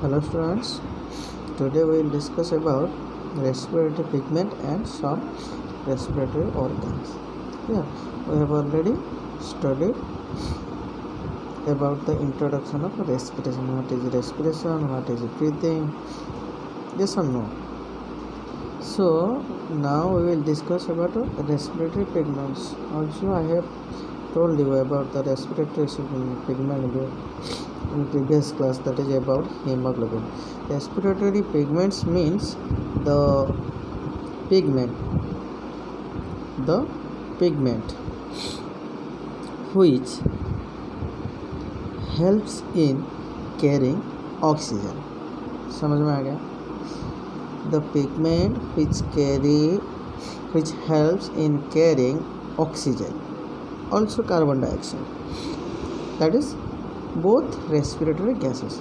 Hello students, today we will discuss about respiratory pigment and some respiratory organs. Yeah, we have already studied about the introduction of respiration. What is respiration? What is breathing? Yes or no? So now we will discuss about respiratory pigments. Also, I have told you about the respiratory pigment in previous class, that is about hemoglobin. Respiratory pigments means the pigment which helps in carrying oxygen. समझ में आ गया? The pigment which helps in carrying oxygen, also carbon dioxide, that is both respiratory gases.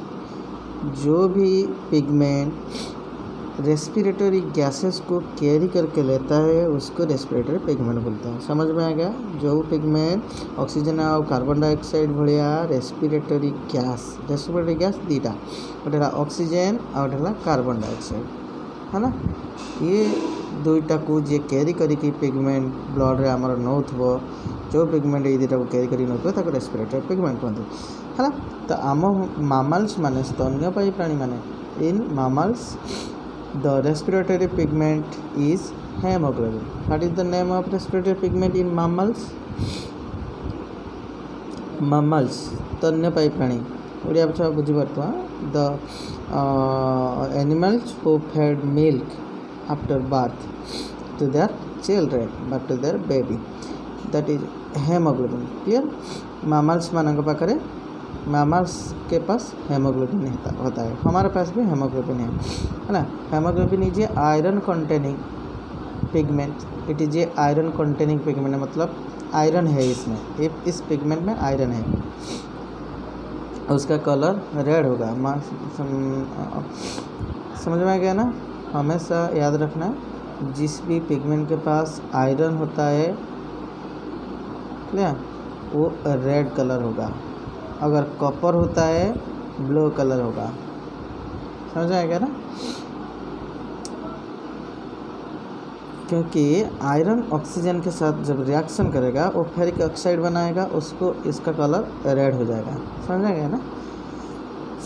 जो भी pigment respiratory gases को carry करके लेता है उसको रेस्पिरेटरी पिगमेंट बोलते हैं. समझ में आ गया? जो पिगमेंट ऑक्सीजन और कार्बन डाइऑक्साइड भलिया रेस्पिरेटरी गैस दीटा गोटे ऑक्सीजन और गोटे कार्बन डाइऑक्साइड है ना. ये दुईटा को जे कैरी करिकी पिगमेंट ब्लड रे आमर नौथबो, जो पिगमेंट ये दुईटा को कैरी करी नौथबो ताको रेस्पिरेटरी पिगमेंट कहते है ना. तो आम मामल्स माने स्तन्यपायी प्राणी माने, in mammals the respiratory pigment is haemoglobin. What is the name of respiratory pigment in mammals? Mammals स्तन्यपायी प्राणी ओडिया भाषा बुझीपारथुआ. The animals who fed milk after birth to their children but to their baby, that is hemoglobin. Clear? Mammals मानक पाखरे mammals के पास haemoglobin होता है. हमारे पास भी हेमोग्लोबिन है ना. Haemoglobin is a iron containing pigment. It is a iron containing pigment, मतलब आयरन है इसमें. इस पिगमेंट में आयरन है. उसका कलर रेड होगा. समझ में आ गया ना? हमेशा याद रखना, जिस भी पिगमेंट के पास आयरन होता है क्लियर, वो रेड कलर होगा. अगर कॉपर होता है ब्लू कलर होगा. समझ आएगा ना? क्योंकि आयरन ऑक्सीजन के साथ जब रिएक्शन करेगा वो फेरिक ऑक्साइड बनाएगा, उसको इसका कलर रेड हो जाएगा. समझ आएगा ना?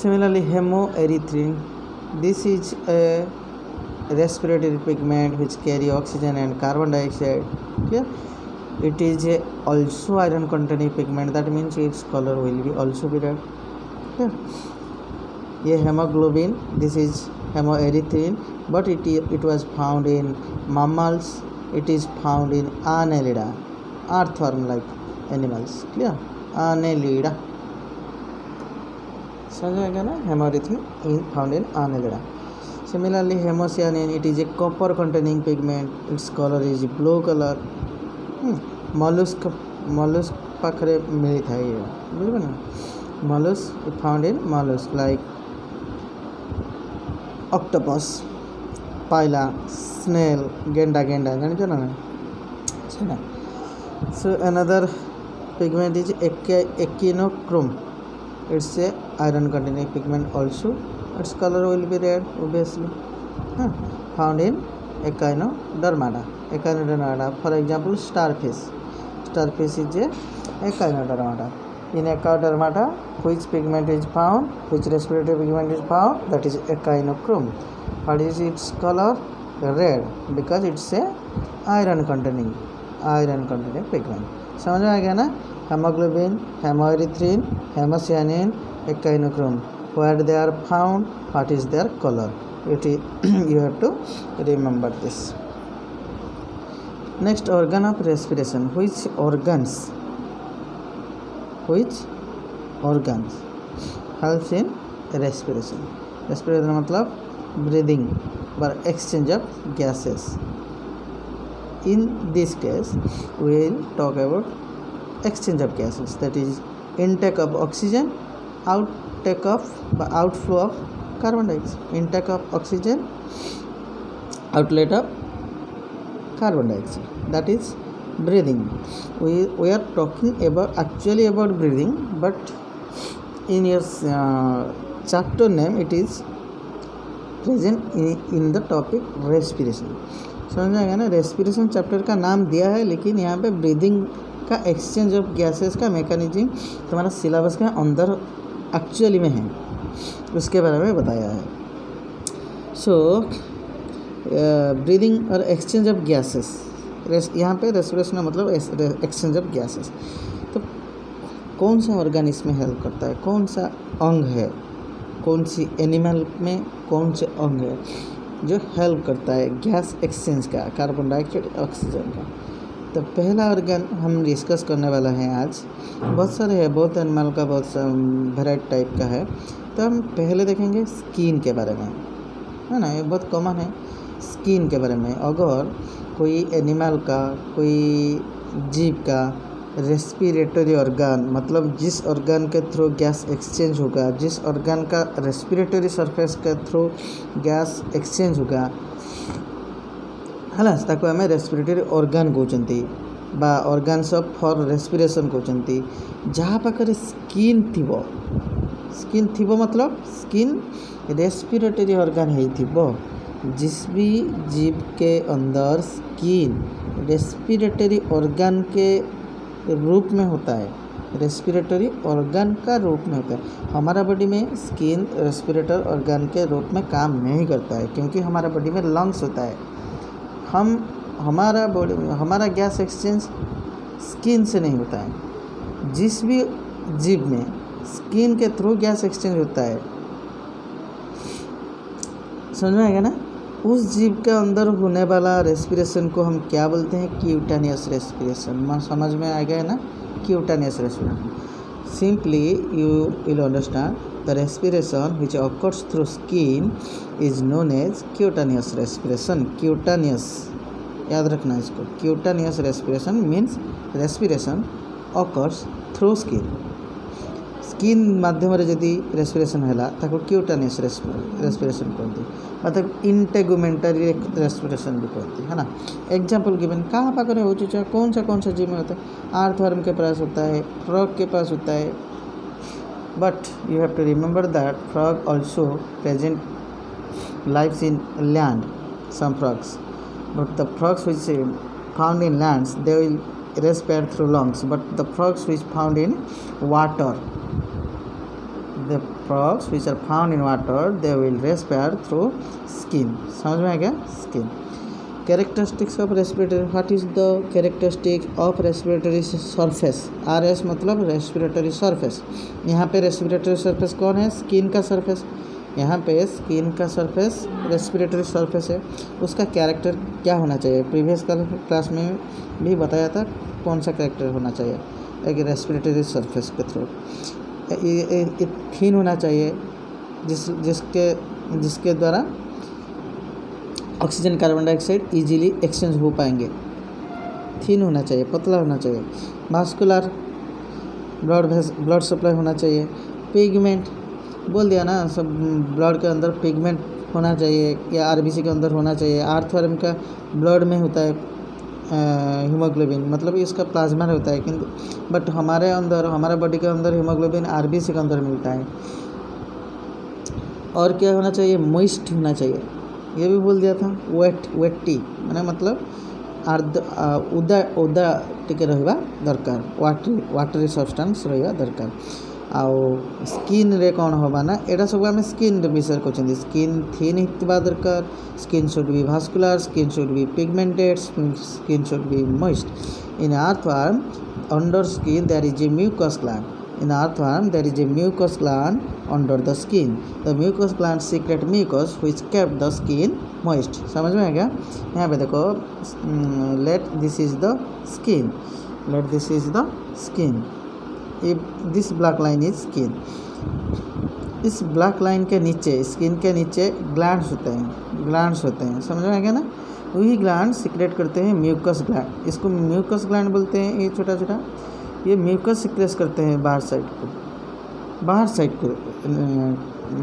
Similarly haemerythrin, this is a respiratory pigment which carry oxygen and carbon dioxide. Clear? It is a also iron containing pigment, that means its color will be also be red. Clear? ये hemoglobin, this is hemoerythrin, but it was found in mammals. It is found in Annelida, earthworm like animals. Clear? Annelida. समझ आएगा ना? hemoerythrin found in Annelida. Similarly, hemocyanin, it is a copper containing pigment. Its color is blue color. Mollusk पाखरे मिली था ये, बुझे ना? Mollusk found in mollusk like octopus, Pila, snail, गेंडा जानी ना? So another pigment is echinochrome. It's a iron containing pigment also. Its color will be red obviously. Found in echinodermata. For example, starfish is a echinodermata. In echinodermata, which pigment is found, which respiratory pigment is found, that is echinochrome. What is its color? Red, because it's a iron containing pigment. समझ में आ गया ना? hemoglobin, hemoerythrin, hemocyanin, echinochrome. Where they are found, what is their color? You have to remember this. Next, organ of respiration. Which organs helps in respiration? Respiration मतलब breathing or exchange of gases. In this case, we will talk about exchange of gases, that is intake of oxygen, outflow of carbon dioxide. Intake of oxygen, outlet of carbon dioxide, that is breathing. We are talking about breathing, but in your chapter name it is present in the topic respiration. समझ में आएगा ना, respiration chapter का नाम दिया है, लेकिन यहाँ पे ब्रीदिंग का एक्सचेंज ऑफ गैसेस का मैकेनिज्म तुम्हारा सिलेबस के अंदर एक्चुअली में है, उसके बारे में बताया है. सो ब्रीदिंग और एक्सचेंज ऑफ गैसेस, यहाँ पे रेस्पिरेशन मतलब एक्सचेंज ऑफ गैसेस. तो कौन सा ऑर्गन इसमें हेल्प करता है, कौन सा अंग है, कौन सी एनिमल में कौन से अंग है जो हेल्प करता है गैस एक्सचेंज का, कार्बन डाइऑक्साइड ऑक्सीजन का. तो पहला ऑर्गन हम डिस्कस करने वाला है आज. बहुत सारे हैं, बहुत एनिमल का बहुत सा वेराइटी टाइप का है. तो हम पहले देखेंगे स्किन के बारे में, है ना, ये बहुत कॉमन है स्किन के बारे में. अगर कोई एनिमल का, कोई जीव का रेस्पिरेटरी ऑर्गन, मतलब जिस ऑर्गन के थ्रू गैस एक्सचेंज होगा, जिस ऑर्गन का रेस्पिरेटरी सरफेस के थ्रू गैस एक्सचेंज होगा, है ना, ताको आम रेस्पिरेटरी ऑर्गन कहते बा ऑर्गन्स ऑफ फॉर रेस्पिरेशन कहते. जहाँ पाखे स्किन थिबो, स्किन थिबो मतलब स्किन रेस्पिरेटरी ऑर्गन है थिबो. जिस भी जीव के अंदर स्किन रेस्पिरेटरी ऑर्गन के रूप में होता है, रेस्पिरेटरी ऑर्गन का रूप में होता है. हमारा बॉडी में स्किन रेस्पिरेटर ऑर्गन के रूप में काम नहीं करता है, क्योंकि हमारा बॉडी में लंग्स होता है. हमारा बॉडी में हमारा गैस एक्सचेंज स्किन से नहीं होता है. जिस भी जीव में स्किन के थ्रू गैस एक्सचेंज होता है, समझ में आएगा ना, उस जीव के अंदर होने वाला रेस्पिरेशन को हम क्या बोलते हैं, क्यूटानियस रेस्पिरेशन. समझ में आ गया ना, cutaneous respiration. Simply you will understand the respiration which occurs through skin is known as cutaneous respiration. Cutaneous याद रखना इसको. Cutaneous respiration means respiration occurs through skin. Skin माध्यम जदि रेस्पिरेशन है ताको क्यूटानियस रेस्पिरेशन कहते, मतलब इंटेगुमेंटरी रेस्पिरेशन भी कहते, है ना. एग्जाम्पल गिवन कहाँ पाकर हो चुका, कौन सा जीव में होता है. अर्थवर्म के पास होता है, फ्रॉग के पास होता है. But you have to remember that frog also present lives in land, some frogs. But the frogs which found in lands they will respire through lungs, but the frogs which found in water, the frogs which are found in water, they will respire through skin. समझ में आ गया, skin. Characteristics of respiratory, what is the characteristic of respiratory surface? RS मतलब respiratory surface. यहाँ पे respiratory surface कौन है, skin का surface. यहाँ पे स्किन का सरफेस रेस्पिरेटरी सरफेस है. उसका कैरेक्टर क्या होना चाहिए, प्रीवियस क्लास में भी बताया था कौन सा कैरेक्टर होना चाहिए. एक रेस्पिरेटरी सरफेस के थ्रू थिन होना चाहिए, जिसके द्वारा oxygen carbon dioxide easily exchange हो पाएंगे. थिन होना चाहिए, पतला होना चाहिए. वास्कुलर ब्लड सप्लाई होना चाहिए. पिगमेंट बोल दिया ना, सब ब्लड के अंदर पिगमेंट होना चाहिए या आरबीसी के अंदर होना चाहिए. अर्थवर्म का ब्लड में होता है हीमोग्लोबिन, मतलब इसका प्लाज्मा होता है, किंतु बट हमारे अंदर, हमारे बॉडी के अंदर हीमोग्लोबिन आरबीसी के अंदर मिलता है. और क्या होना चाहिए, मॉइस्ट होना चाहिए. ये भी बोल दिया था. वेटी मैंने मतलब उदा टिके रहिबा दरकार, वाटरी सब्सटेंस रहिबा दरकार. आउ स्किन रे कौन होबा ना, एटा सब आम स्किन विषय कहते. स्किन थिन हितबा दरकार, skin should be vascular, skin should be pigmented, skin should be moist. In earthworm under skin there is a mucus gland. In earthworm there is a mucus gland under the skin. The mucus gland secrete mucus which kept the skin moist. समझ में आ गया. यहाँ पे देखो, let this is the skin, let this is the skin. If this black line is skin, इस black line के नीचे, स्किन के नीचे ग्लैंड्स होते हैं, समझ में आ गया ना. वही ग्लैंड सिक्रेट करते हैं म्यूकस ग्लैंड. इसको म्यूकस ग्लैंड बोलते हैं. ये छोटा छोटा ये म्यूकस सिक्रेट करते हैं बाहर साइड को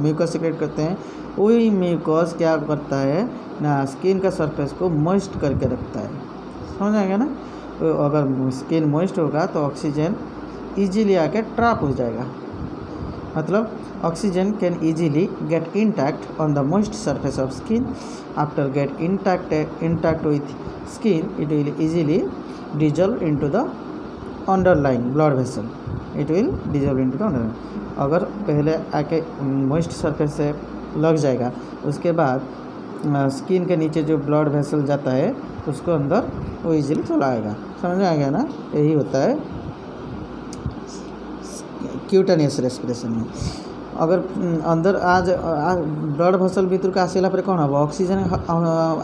म्यूकस सिक्रेट करते हैं. वही म्यूकस क्या करता है ना, स्किन का सरफेस को मॉइस्ट करके रखता है. समझ आएगा ना. तो अगर स्किन मॉइस्ट होगा तो ऑक्सीजन इजीली आके ट्रैप हो जाएगा. मतलब oxygen can easily get intact on the moist surface of skin. After get intact with skin, it will easily dissolve into the underlying blood vessel. It will dissolve into the underlying. अगर पहले आके moist surface से लग जाएगा, उसके बाद skin के नीचे जो ब्लड वेसल जाता है उसको अंदर वो इजीली चला आएगा। समझ में आ गया ना? यही होता है क्यूटेनियस रेस्पिरेशन में। अगर अंदर आज ब्लड वेसल भीतर को आसला पर कौन हम ऑक्सीजन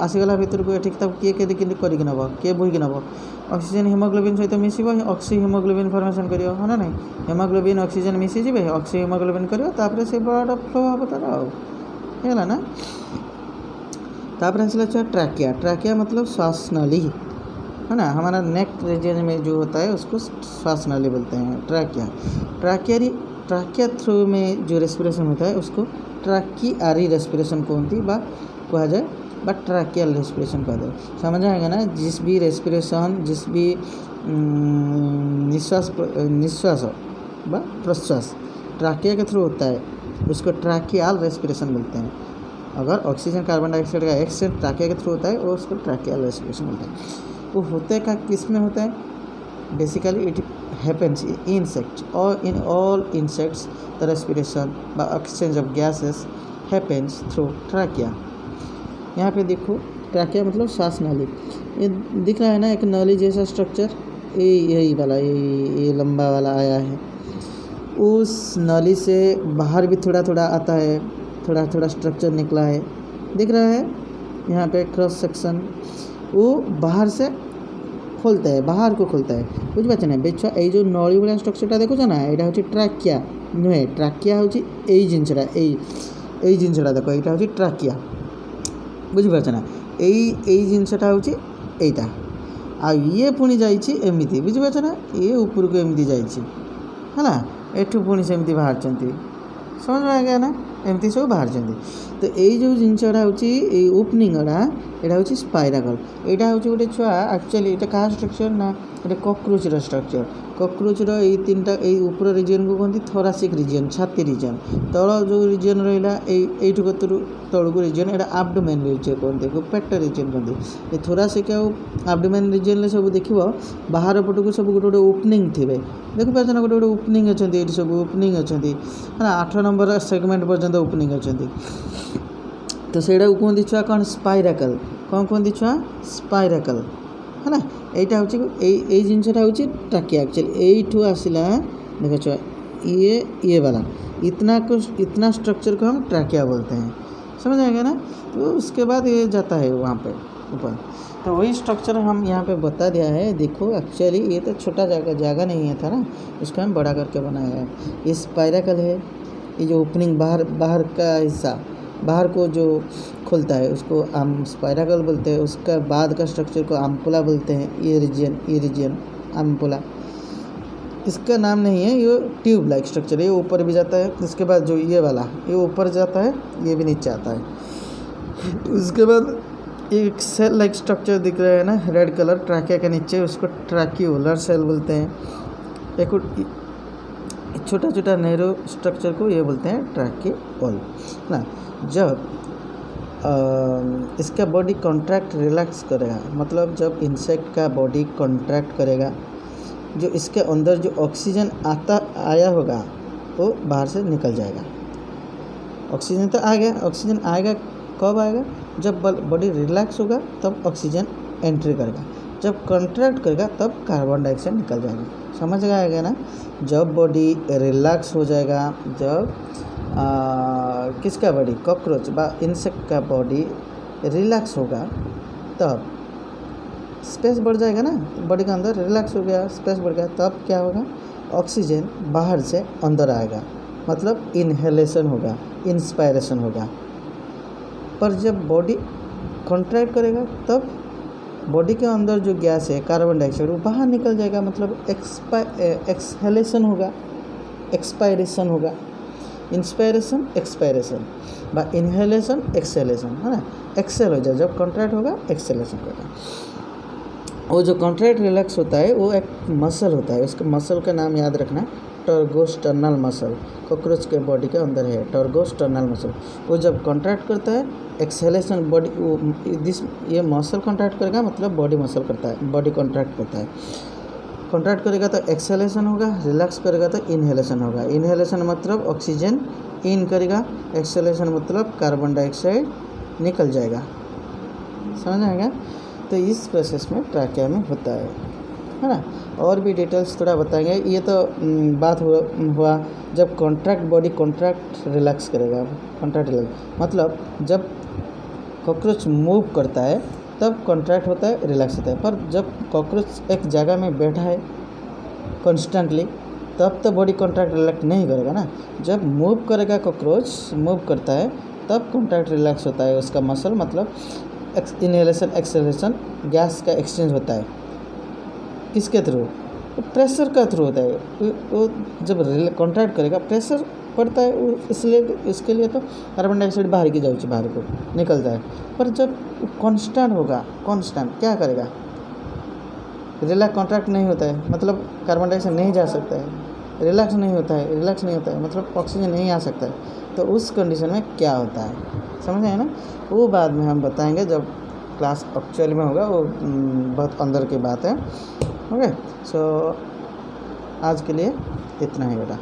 आसीगला भीतर को ठीक तब किए के करिक नब किए बोईक नब ऑक्सीजन हिमोग्लोबिन सहित मिसिब ऑक्सी हिमोग्लोबिन फॉर्मेशन करियो है ना नहीं हिमोग्लोबिन ऑक्सीजन मिसी जिवे ऑक्सी हिमोग्लोबिन करियो तापर से ब्लड फ्लो हम तार आला ना। तापर आसला ट्रैकिया। ट्रैकिया मतलब श्वास नली है ना, हमारा नेक रीजन में जो होता है उसको श्वास नली बोलते हैं ट्रैकिया। ट्रैकिया थ्रू में जो रेस्पिरेशन होता है उसको ट्रैकियारी रेस्पिरेशन कहती बा कहा जाए बा ट्रैकियल रेस्पिरेशन कहा जाए। समझ आएगा ना? जिस भी रेस्पिरेशन जिस भी निश्वास बा प्रश्वास ट्रैकिया के थ्रू होता है उसको ट्रैकियल रेस्पिरेशन बोलते हैं। अगर ऑक्सीजन कार्बन डाइऑक्साइड का एक्सचेंज ट्रैकिया के थ्रू होता है वो उसको ट्रैकियल रेस्पिरेशन बोलते हैं। वो होते का किस में होता है? Basically it happens in insects or in all insects the respiration by exchange of gases happens through trachea। यहाँ पे देखो ट्रैकिया मतलब श्वास नाली, ये दिख रहा है ना एक नाली जैसा स्ट्रक्चर, यही वाला ये लंबा वाला आया है। उस नाली से बाहर भी थोड़ा थोड़ा आता है, थोड़ा थोड़ा स्ट्रक्चर निकला है, दिख रहा है यहाँ पे क्रॉस सेक्शन। वो बाहर से खोलता है, बाहर को खोलता है, बुझिपारे ना बेछुआ ये जो नली भाया स्ट्रक्चरटा देखुच ना यहाँ हूँ ट्रैकिया नुहे ट्रैकिया हूँ जिनसा जिनसा देख यहाँ हूँ ट्रैकिया बुझिपारे ना यही जिनसा हूँ यहीटा आ ये पुणी जामती बुझिपारे ना ये ऊपर को एमती है ना एठू पुणी सेमती बाहर समझ में आ गया ना एमती सब बाहर। तो ये जो जिनसा हूँ ओपनिंग गुड़ा यहाँ हूँ स्पाइराकल। यहाँ हूँ गोटे छुआ एक्चुअली ये क्या स्ट्रक्चर ना ये कॉकरोचर स्ट्रक्चर। कॉकरोचर ये तीन टा ऊपर रिजन को कहते थोरासिक रिजन छाती रिजन तल जो रिजन रहा यू तल को रिजन यहाँ आब्डोमेन रिजन कहते पेट रिजन कहते। ये थोरासिक आब्डोमेन रिजन सब देख बाहर पट को सब गोटे गोटे ओपनिंग थे देखिए ना गोटे गोटे ओपनिंग अच्छा ये सब ओपनिंग अच्छा है 8 नंबर सेगमेंट पर्यटन ओपनिंग अच्छा। तो से कहते छुआ कौन स्पाइराकल कौन कहते छुआ स्पाइराकल है ना। यहाँ हूँ ये जिनसा हूँ ट्रैकिया एक्चुअली यू आसला देख छुआ ये वाला इतना स्ट्रक्चर को हम ट्रैकिया बोलते हैं। समझ आएगा ना? तो उसके बाद ये जाता है वहाँ पे ऊपर। तो वही स्ट्रक्चर हम यहाँ पे बता दिया है। देखो एक्चुअली ये तो छोटा जगह नहीं है था ना, उसको हम बड़ा करके बनाया है। ये स्पाइराकल है, ये जो ओपनिंग बाहर का हिस्सा बाहर को जो खुलता है उसको हम स्पाइराकल बोलते हैं। उसका बाद का स्ट्रक्चर को आम्पुला बोलते हैं। ये रीजन आम्पुला इसका नाम नहीं है, ये ट्यूब लाइक स्ट्रक्चर ये ऊपर भी जाता है। इसके बाद जो ये वाला ये ऊपर जाता है, ये भी नीचे आता है। उसके बाद एक सेल लाइक स्ट्रक्चर दिख रहा है ना रेड कलर ट्रैकिया के नीचे, उसको ट्रैक्यूलर सेल बोलते हैं। एक छोटा छोटा नैरो स्ट्रक्चर को ये बोलते हैं ट्रैकियोल ना। जब इसका बॉडी कॉन्ट्रैक्ट रिलैक्स करेगा, मतलब जब इंसेक्ट का बॉडी कॉन्ट्रैक्ट करेगा, जो इसके अंदर जो ऑक्सीजन आया होगा वो बाहर से निकल जाएगा। ऑक्सीजन तो आ गया, ऑक्सीजन आएगा कब आएगा? जब बॉडी रिलैक्स होगा तब ऑक्सीजन एंट्री करेगा, जब कॉन्ट्रैक्ट करेगा तब कार्बन डाइऑक्साइड निकल जाएगा। समझ आएगा ना? जब बॉडी रिलैक्स हो जाएगा, जब किसका बॉडी कॉकरोच बा इंसेक्ट का बॉडी रिलैक्स होगा तब स्पेस बढ़ जाएगा ना, बॉडी का अंदर रिलैक्स हो गया स्पेस बढ़ गया, तब क्या होगा? ऑक्सीजन बाहर से अंदर आएगा, मतलब इनहेलेशन होगा, इंस्पायरेशन होगा। पर जब बॉडी कॉन्ट्रैक्ट करेगा तब बॉडी के अंदर जो गैस है कार्बन डाइऑक्साइड वो बाहर निकल जाएगा, मतलब एक्सहेलेशन होगा, एक्सपायरेशन होगा। इंस्पायरेशन एक्सपायरेशन बा इनहेलेशन एक्सहेलेशन है ना। एक्सेल हो जाए जब कॉन्ट्रैक्ट होगा, एक्सेलेशन होगा। वो जो कॉन्ट्रैक्ट रिलैक्स होता है वो एक मसल होता है, उसके मसल का नाम याद रखना टर्गोस्टर्नल मसल, कॉकरोच के बॉडी के अंदर है टर्गोस्टर्नल मसल। वो जब कॉन्ट्रैक्ट करता है एक्सेलेशन बॉडी दिस ये मसल कॉन्ट्रैक्ट करेगा मतलब बॉडी मसल करता है, बॉडी कॉन्ट्रैक्ट करता है। कॉन्ट्रैक्ट करेगा तो एक्सेलेशन होगा, रिलैक्स करेगा तो इनहेलेशन होगा। इनहेलेशन मतलब ऑक्सीजन इन करेगा, एक्सेलेशन मतलब कार्बन डाइऑक्साइड निकल जाएगा। समझ आएगा? तो इस प्रोसेस में ट्रैकिया में होता है ना। और भी डिटेल्स थोड़ा बताएंगे। ये तो बात हुआ जब कॉन्ट्रैक्ट बॉडी कॉन्ट्रैक्ट रिलैक्स करेगा। कॉन्ट्रैक्ट रिलैक्स मतलब जब कॉकरोच मूव करता है तब कॉन्ट्रैक्ट होता है, रिलैक्स होता है। पर जब कॉकरोच एक जगह में बैठा है कॉन्स्टेंटली तब तो बॉडी कॉन्ट्रैक्ट रिलैक्स नहीं करेगा ना। जब मूव करेगा कॉकरोच मूव करता है तब कॉन्ट्रैक्ट रिलैक्स होता है उसका मसल, मतलब इनहेलेशन एक्सेलेशन गैस का एक्सचेंज होता है। किसके थ्रू? प्रेशर का थ्रू होता है। वो जब कॉन्ट्रैक्ट करेगा प्रेशर पड़ता है, इसलिए इसके लिए तो कार्बन डाइऑक्साइड बाहर की जाऊँगी, बाहर को निकलता है। पर जब कांस्टेंट होगा, कांस्टेंट क्या करेगा? रिलैक्स कॉन्ट्रैक्ट नहीं होता है मतलब कार्बन डाइऑक्साइड नहीं जा सकता है, रिलैक्स नहीं होता है, रिलैक्स नहीं होता है मतलब ऑक्सीजन नहीं आ सकता है। तो उस कंडीशन में क्या होता है, समझ आए ना? वो बाद में हम बताएंगे जब क्लास एक्चुअल में होगा, वो बहुत अंदर की बात है। ओके, सो आज के लिए इतना ही बेटा।